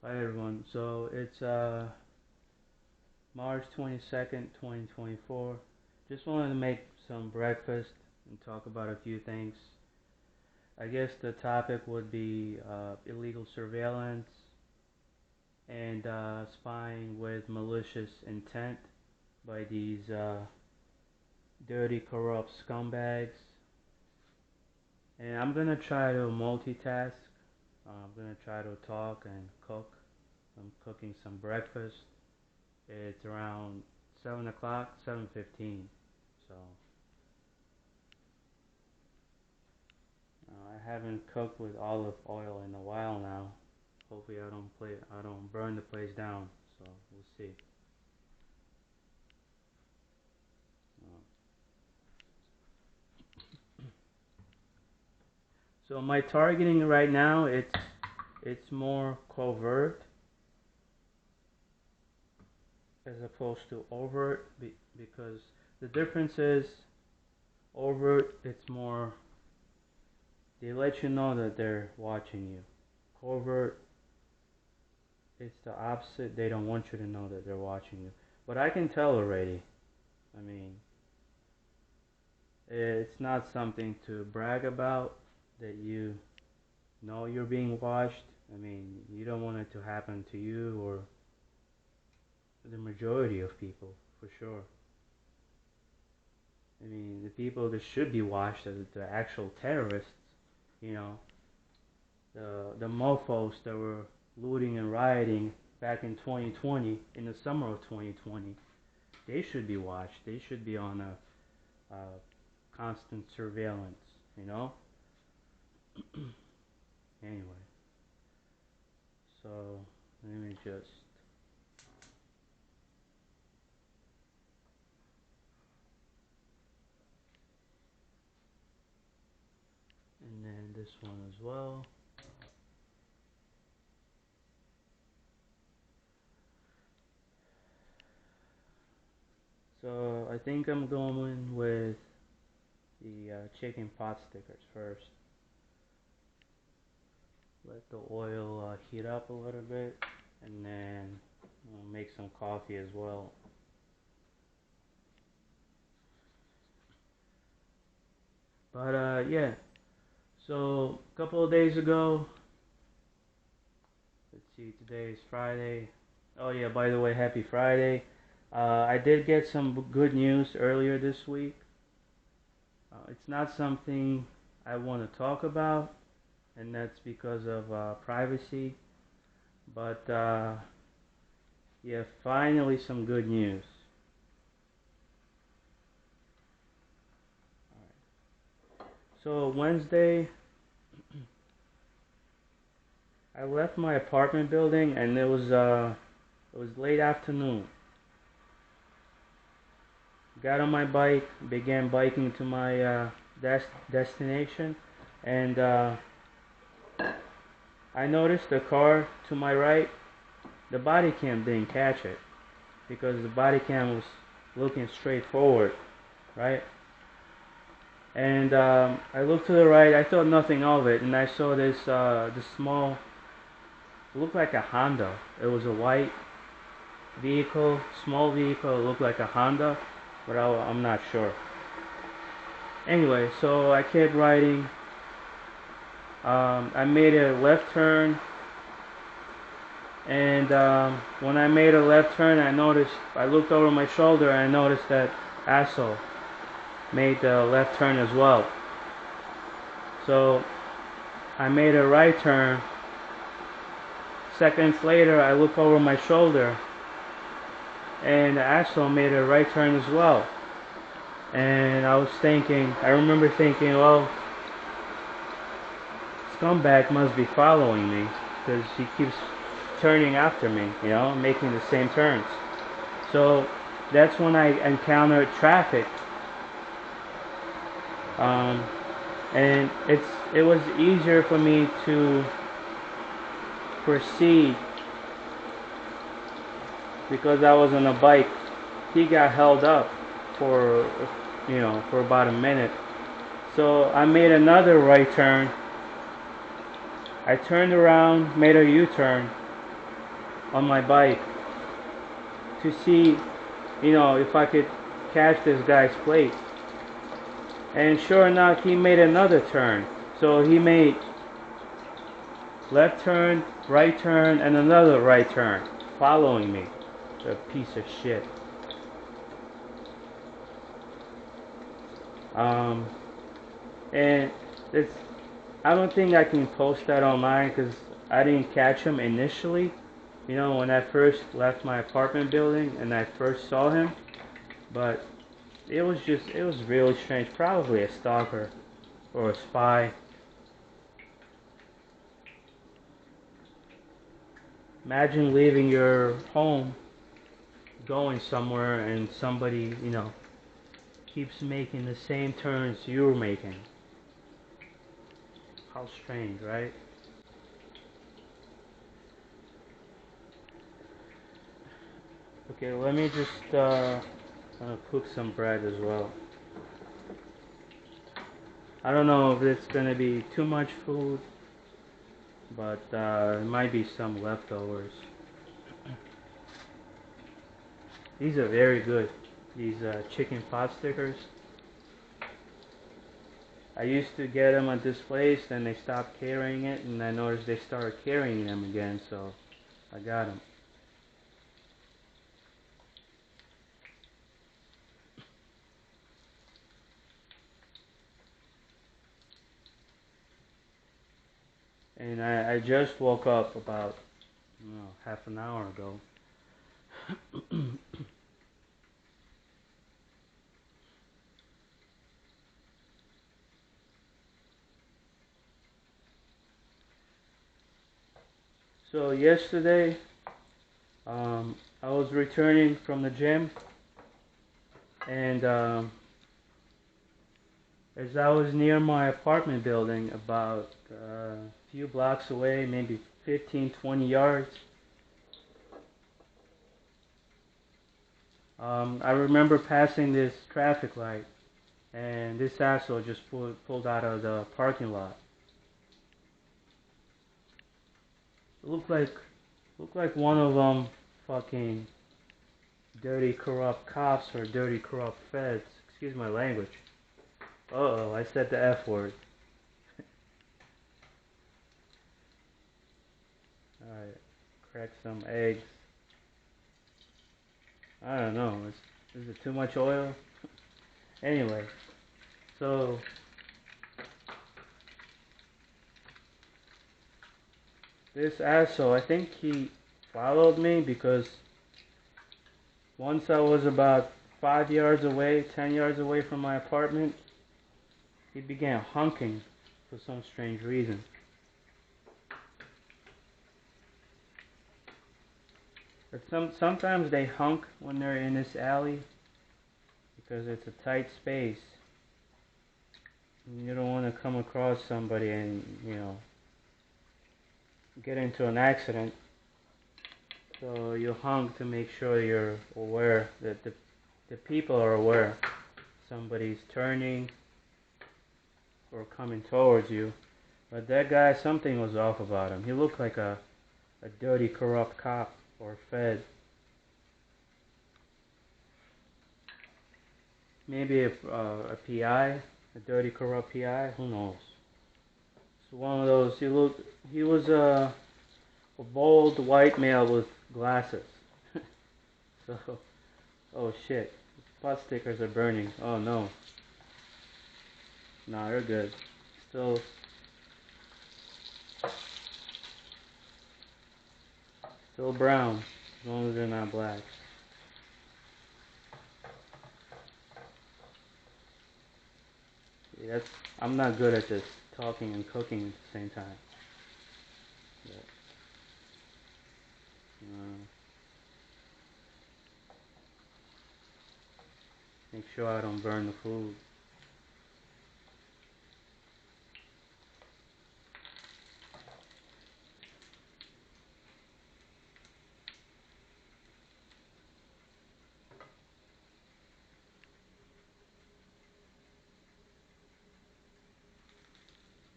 Hi everyone. So it's March 22nd, 2024. Just wanted to make some breakfast and talk about a few things. I guess the topic would be illegal surveillance and spying with malicious intent by these dirty, corrupt scumbags. And I'm gonna try to multitask. I'm gonna try to talk and cook. I'm cooking some breakfast. It's around 7 o'clock, 7:15. So I haven't cooked with olive oil in a while now. Hopefully I don't burn the place down. So we'll see. Uh, so my targeting right now, it's more covert as opposed to overt because the difference is overt, it's more, they let you know that they're watching you. Covert, it's the opposite. They don't want you to know that they're watching you. But I can tell already. I mean, it's not something to brag about that you know you're being watched. I mean, you don't want it to happen to you or the majority of people, for sure. I mean, the people that should be watched are the actual terrorists, you know, the mofos that were looting and rioting back in 2020, in the summer of 2020. They should be watched. They should be on a constant surveillance, you know? Anyway, so let me just. And then this one as well. So I think I'm going with the chicken pot stickers first. Let the oil heat up a little bit, and then make some coffee as well. But yeah, so a couple of days ago, let's see, today is Friday. Oh yeah, by the way, happy Friday. I did get some good news earlier this week. It's not something I want to talk about, and that's because of privacy. But yeah, finally some good news. So Wednesday, I left my apartment building, and it was late afternoon. Got on my bike, began biking to my destination, and I noticed the car to my right. The body cam didn't catch it because the body cam was looking straight forward, right? And I looked to the right. I thought nothing of it, and I saw this small, looked like a Honda. It was a white vehicle, small vehicle. It looked like a Honda, but I'm not sure. Anyway, so I kept riding. I made a left turn, and when I made a left turn, I looked over my shoulder, and I noticed that asshole made the left turn as well. So I made a right turn. Seconds later, I look over my shoulder, and the asshole made a right turn as well. And I remember thinking, well, scumbag must be following me because he keeps turning after me, you know, making the same turns. So that's when I encountered traffic, and it was easier for me to proceed because I was on a bike. He got held up for for about a minute. So I made another right turn. I turned around, made a U-turn, on my bike to see, if I could catch this guy's plate. And sure enough, he made another turn. So he made left turn, and another right turn, following me. A piece of shit. Um, and it's, I don't think I can post that online because I didn't catch him initially. When I first left my apartment building and I first saw him. But it was really strange. Probably a stalker or a spy. Imagine leaving your home, going somewhere, and somebody, keeps making the same turns you're making. How strange, right? Okay, let me just cook some bread as well. I don't know if it's gonna be too much food, but it might be some leftovers. These are very good. These chicken pot stickers. I used to get them at this place, then they stopped carrying it, and I noticed they started carrying them again, so I got them. And I just woke up about half an hour ago. So yesterday, I was returning from the gym, and as I was near my apartment building, about a few blocks away, maybe 15, 20 yards, I remember passing this traffic light, and this asshole just pulled out of the parking lot. It looked like one of them fucking dirty, corrupt cops or dirty, corrupt feds. Excuse my language. Uh-oh, I said the F word. Alright, crack some eggs. I don't know, is it too much oil? Anyway, so this asshole, I think he followed me because once I was about 5 yards away, 10 yards away from my apartment, he began honking for some strange reason. But sometimes they honk when they're in this alley because it's a tight space. And you don't want to come across somebody and, get into an accident. So you honk to make sure you're aware that the people are aware somebody's turning or coming towards you. But that guy, something was off about him. He looked like a dirty, corrupt cop or fed. Maybe a PI, a dirty, corrupt PI. Who knows? So one of those. He was a bald white male with glasses. So, oh shit, pot stickers are burning. Oh no. Nah, they're good. Still brown, as long as they're not black. Yeah, I'm not good at this, talking and cooking at the same time. But, make sure I don't burn the food.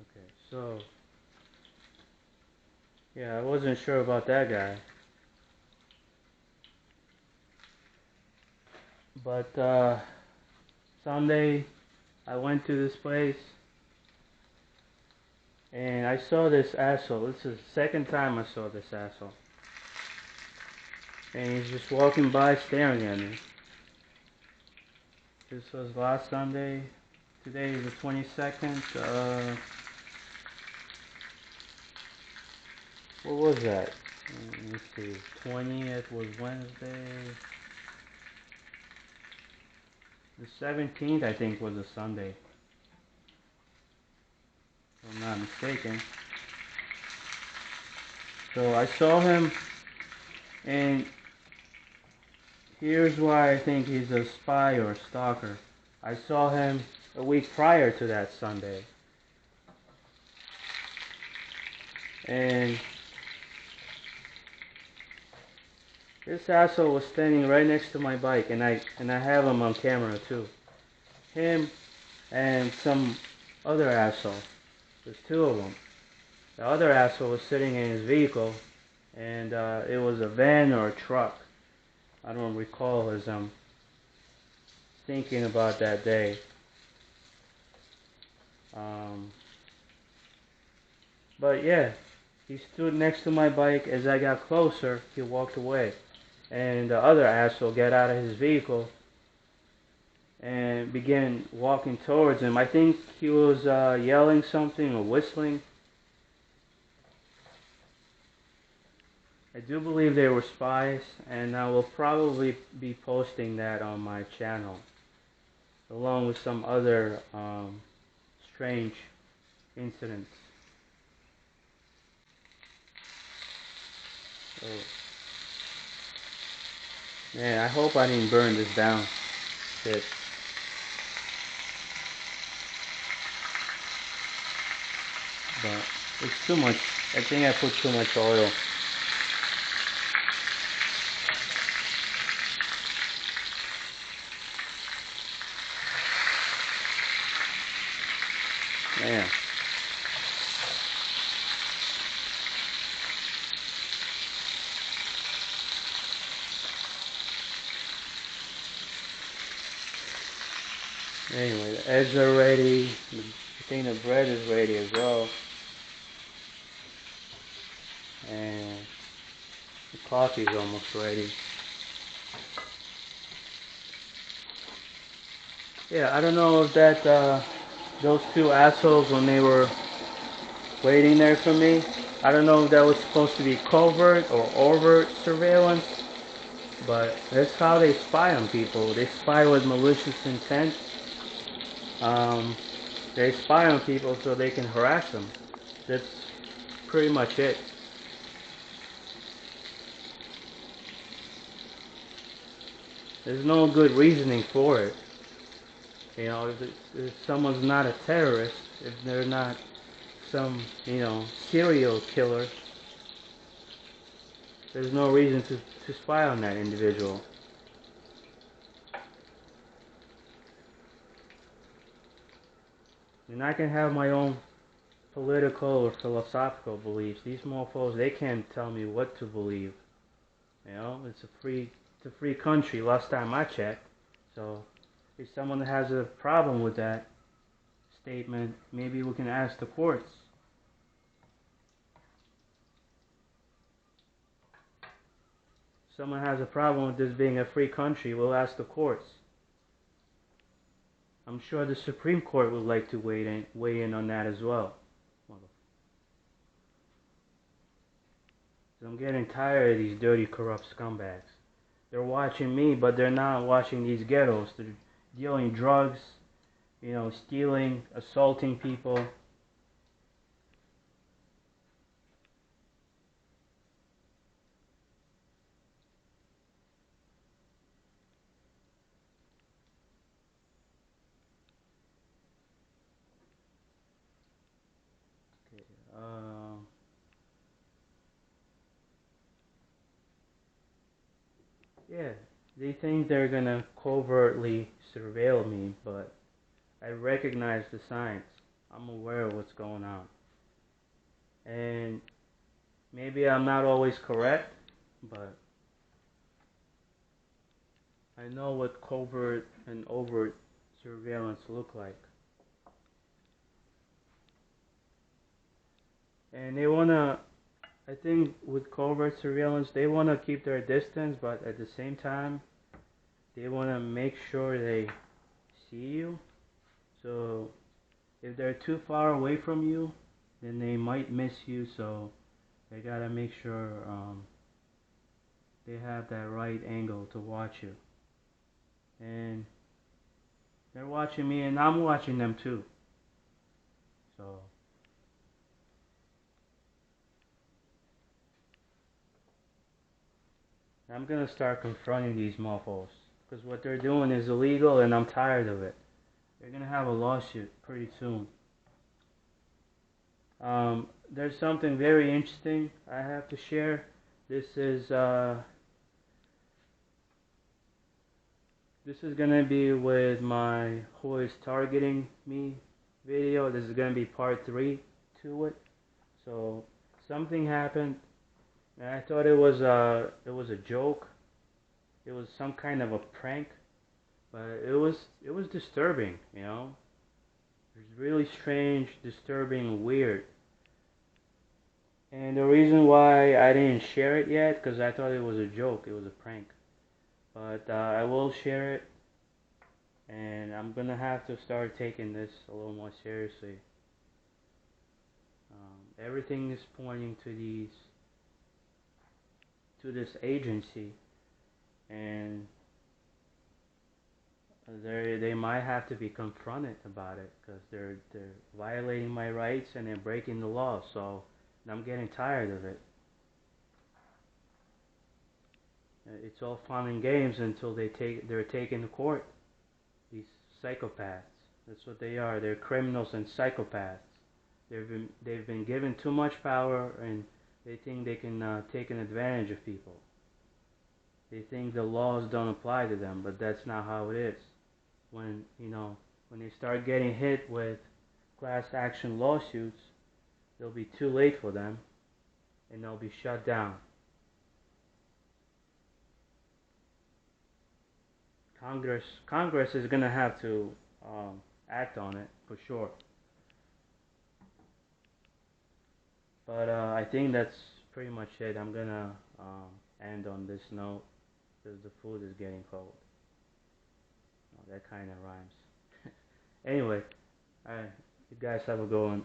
Okay, so yeah, I wasn't sure about that guy. But Sunday, I went to this place and I saw this asshole. This is the second time I saw this asshole. And he's just walking by staring at me. This was last Sunday. Today is the 22nd. What was that? Let me see. 20th was Wednesday. The 17th, I think, was a Sunday. If I'm not mistaken. So I saw him, and here's why I think he's a spy or a stalker. I saw him a week prior to that Sunday. And this asshole was standing right next to my bike, and I have him on camera too. Him and some other asshole. There's two of them. The other asshole was sitting in his vehicle, and it was a van or a truck. I don't recall as I'm thinking about that day. But yeah, he stood next to my bike. As I got closer, he walked away. And the other asshole got out of his vehicle and began walking towards him. I think he was yelling something or whistling. I do believe they were spies, and I will probably be posting that on my channel, along with some other strange incidents. So, man, I hope I didn't burn this down. Shit. But it's too much. I think I put too much oil. Man. Anyway, the eggs are ready. I think the bread is ready as well. And the coffee is almost ready. Yeah, I don't know if that those two assholes, when they were waiting there for me, I don't know if that was supposed to be covert or overt surveillance, but that's how they spy on people. They spy with malicious intent. They spy on people so they can harass them. That's pretty much it. There's no good reasoning for it. You know, if someone's not a terrorist, if they're not some, serial killer, there's no reason to spy on that individual. And I can have my own political or philosophical beliefs. These mofos, they can't tell me what to believe. It's a free country last time I checked. So if someone has a problem with that statement, maybe we can ask the courts. If someone has a problem with this being a free country, we'll ask the courts. I'm sure the Supreme Court would like to weigh in on that as well. I'm getting tired of these dirty, corrupt scumbags. They're watching me, but they're not watching these ghettos. They're dealing drugs, stealing, assaulting people. Okay, yeah, they think they're gonna covertly surveil me, but I recognize the signs. I'm aware of what's going on. And maybe I'm not always correct, but I know what covert and overt surveillance look like. And they wanna, I think with covert surveillance, they wanna keep their distance, but at the same time, they wanna make sure they see you. So if they're too far away from you, then they might miss you. So they gotta make sure they have that right angle to watch you. And they're watching me, and I'm watching them too. So I'm gonna start confronting these mofos because what they're doing is illegal, and I'm tired of it. They're gonna have a lawsuit pretty soon. There's something very interesting I have to share. This is uh, this is gonna be with my who is targeting me video. This is gonna be part 3 to it. So something happened, and I thought it was a joke. It was some kind of a prank, but it was disturbing. It was really strange, disturbing, weird. And the reason why I didn't share it yet, because I thought it was a joke, it was a prank. But I will share it, and I'm gonna have to start taking this a little more seriously. Everything is pointing to this agency, and they might have to be confronted about it because they're violating my rights and they're breaking the law. So I'm getting tired of it. It's all fun and games until they're taken to court. These psychopaths. That's what they are. They're criminals and psychopaths. They've been given too much power, and they think they can take an advantage of people. They think the laws don't apply to them, but that's not how it is. When they start getting hit with class action lawsuits, it'll be too late for them, and they'll be shut down. Congress is gonna have to act on it for sure. But I think that's pretty much it. I'm gonna end on this note because the food is getting cold. Oh, that kind of rhymes. Anyway, alright, you guys have a good one.